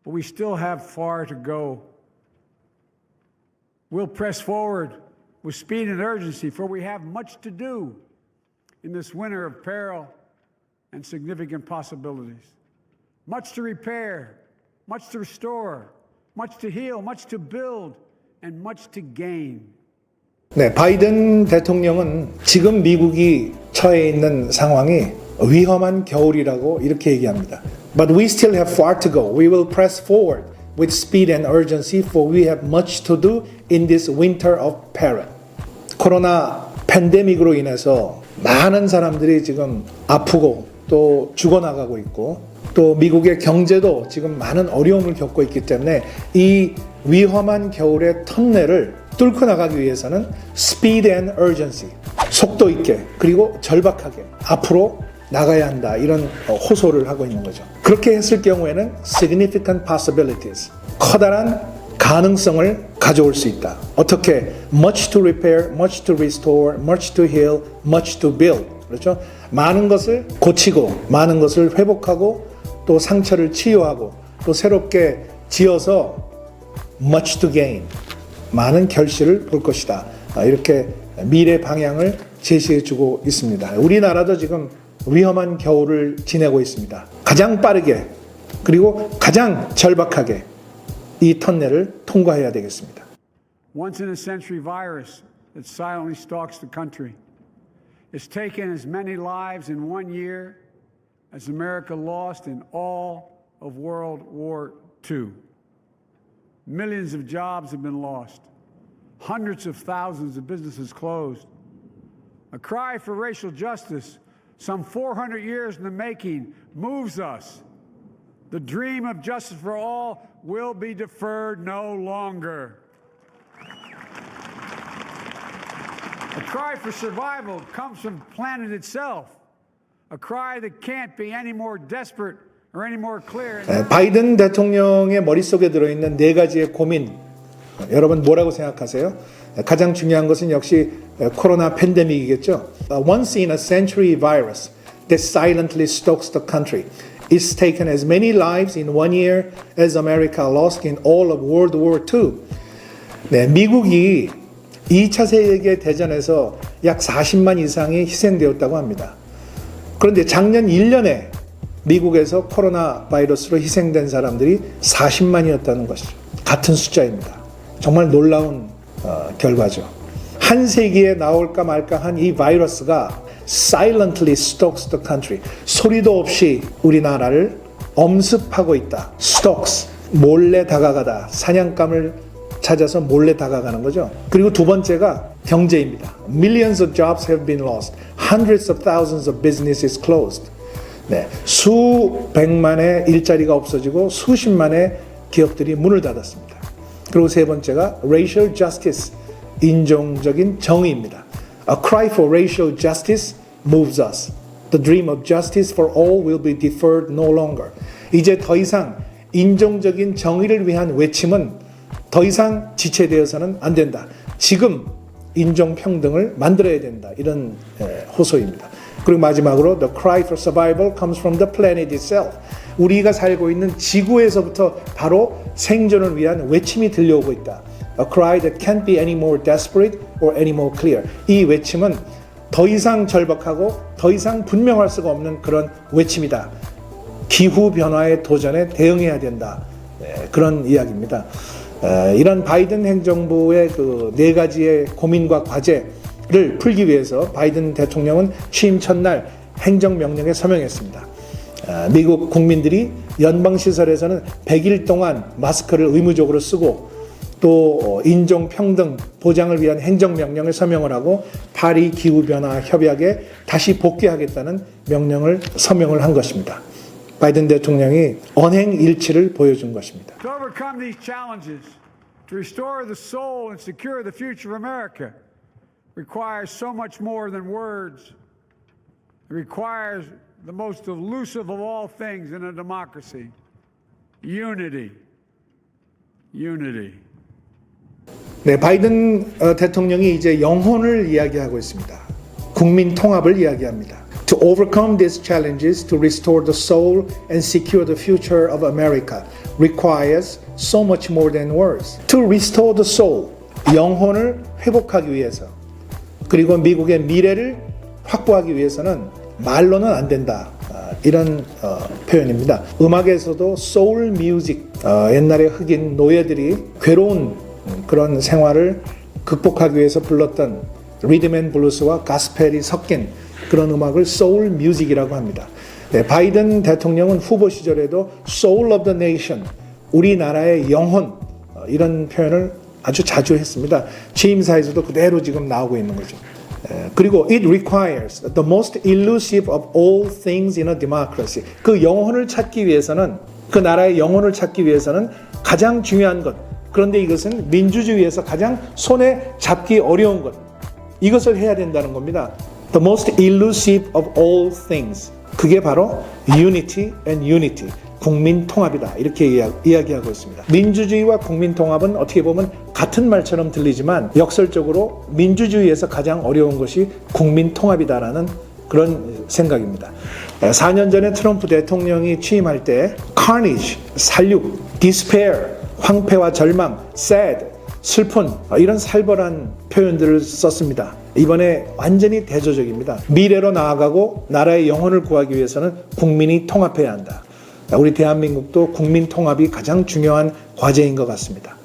but we still have far to go. We'll press forward with speed and urgency, for we have much to do in this winter of peril and significant possibilities. Much to repair, much to restore, much to heal, much to build, and much to gain. 네, 바이든 대통령은 지금 미국이 처해 있는 상황이 위험한 겨울이라고 이렇게 얘기합니다. But we still have far to go. We will press forward with speed and urgency, for we have much to do in this winter of peril. 코로나 팬데믹으로 인해서 많은 사람들이 지금 아프고 또 죽어나가고 있고 또 미국의 경제도 지금 많은 어려움을 겪고 있기 때문에 이 위험한 겨울의 터널을 뚫고 나가기 위해서는 speed and urgency, 속도 있게 그리고 절박하게 앞으로 나가야 한다, 이런 호소를 하고 있는 거죠. 그렇게 했을 경우에는 significant possibilities, 커다란 가능성을 가져올 수 있다. 어떻게? Much to repair, much to restore, much to heal, much to build. 그렇죠? 많은 것을 고치고 많은 것을 회복하고 또 상처를 치유하고 또 새롭게 지어서 much to gain, 많은 결실을 볼 것이다. 이렇게 미래 방향을 제시해주고 있습니다. 우리나라도 지금 위험한 겨울을 지내고 있습니다. 가장 빠르게 그리고 가장 절박하게 이 터널을 통과해야 되겠습니다. Once in a century virus that silently stalks the country has taken as many lives in 1 year as America lost in all of World War II. Millions of jobs have been lost. Hundreds of thousands of businesses closed. A cry for racial justice, some 400 years in the making, moves us. The dream of justice for all will be deferred no longer. A cry for survival comes from the planet itself. A cry that can't be any more desperate or any more clear. 바이든 대통령의 머릿속에 들어있는 네 가지의 고민, 여러분 뭐라고 생각하세요? 가장 중요한 것은 역시 코로나 팬데믹이겠죠. Once in a century virus that silently stalks the country. It's taken as many lives in 1 year as America lost in all of World War II. 네, 미국이 2차 세계 대전에서 약 40만 이상이 희생되었다고 합니다. 그런데 작년 1년에 미국에서 코로나 바이러스로 희생된 사람들이 40만이었다는 것이죠. 같은 숫자입니다. 정말 놀라운 결과죠. 한 세기에 나올까 말까 한 이 바이러스가 silently stalks the country. 소리도 없이 우리나라를 엄습하고 있다. stalks, 몰래 다가가다. 사냥감을 찾아서 몰래 다가가는 거죠. 그리고 두 번째가 경제입니다. Millions of jobs have been lost. Hundreds of thousands of businesses closed. 네, 수백만의 일자리가 없어지고 수십만의 기업들이 문을 닫았습니다. 그리고 세 번째가 racial justice, 인종적인 정의입니다. A cry for racial justice moves us. The dream of justice for all will be deferred no longer. 이제 더 이상 인종적인 정의를 위한 외침은 더 이상 지체되어서는 안 된다. 지금 인종평등을 만들어야 된다. 이런 호소입니다. 그리고 마지막으로 the cry for survival comes from the planet itself. 우리가 살고 있는 지구에서부터 바로 생존을 위한 외침이 들려오고 있다. A cry that can't be any more desperate or any more clear. 이 외침은 더 이상 절박하고 더 이상 분명할 수가 없는 그런 외침이다. 기후변화의 도전에 대응해야 된다. 네, 그런 이야기입니다. 이런 바이든 행정부의 그 네 가지의 고민과 과제를 풀기 위해서 바이든 대통령은 취임 첫날 행정명령에 서명했습니다. 미국 국민들이 연방시설에서는 100일 동안 마스크를 의무적으로 쓰고 또 인종평등 보장을 위한 행정명령에 서명을 하고 파리 기후변화 협약에 다시 복귀하겠다는 명령을 서명을 한 것입니다. 바이든 대통령이 언행일치를 보여준 것입니다. To overcome these challenges, to restore the soul and secure the future of America, requires so much more than words. It requires the most elusive of all things in a democracy, unity. Unity. 네, 바이든 대통령이 이제 영혼을 이야기하고 있습니다. 국민 통합을 이야기합니다. To overcome these challenges, to restore the soul and secure the future of America requires so much more than words. To restore the soul, 영혼을 회복하기 위해서, 그리고 미국의 미래를 확보하기 위해서는 말로는 안 된다. 이런 표현입니다. 음악에서도 소울 뮤직, 옛날에 흑인 노예들이 괴로운 그런 생활을 극복하기 위해서 불렀던 리듬 앤 블루스와 가스펠이 섞인 그런 음악을 소울 뮤직이라고 합니다. 네, 바이든 대통령은 후보 시절에도 Soul of the Nation, 우리나라의 영혼, 이런 표현을 아주 자주 했습니다. 취임사에서도 그대로 지금 나오고 있는 거죠. 그리고 it requires the most elusive of all things in a democracy. 그 영혼을 찾기 위해서는, 그 나라의 영혼을 찾기 위해서는 가장 중요한 것, 그런데 이것은 민주주의에서 가장 손에 잡기 어려운 것, 이것을 해야 된다는 겁니다. The most elusive of all things. 그게 바로 unity and unity. 국민 통합이다. 이렇게 이야기하고 있습니다. 민주주의와 국민 통합은 어떻게 보면 같은 말처럼 들리지만 역설적으로 민주주의에서 가장 어려운 것이 국민 통합이다라는 그런 생각입니다. 4년 전에 트럼프 대통령이 취임할 때 carnage, 살육, despair, 황폐와 절망, sad, 슬픈, 이런 살벌한 표현들을 썼습니다. 이번에 완전히 대조적입니다. 미래로 나아가고 나라의 영혼을 구하기 위해서는 국민이 통합해야 한다. 우리 대한민국도 국민 통합이 가장 중요한 과제인 것 같습니다.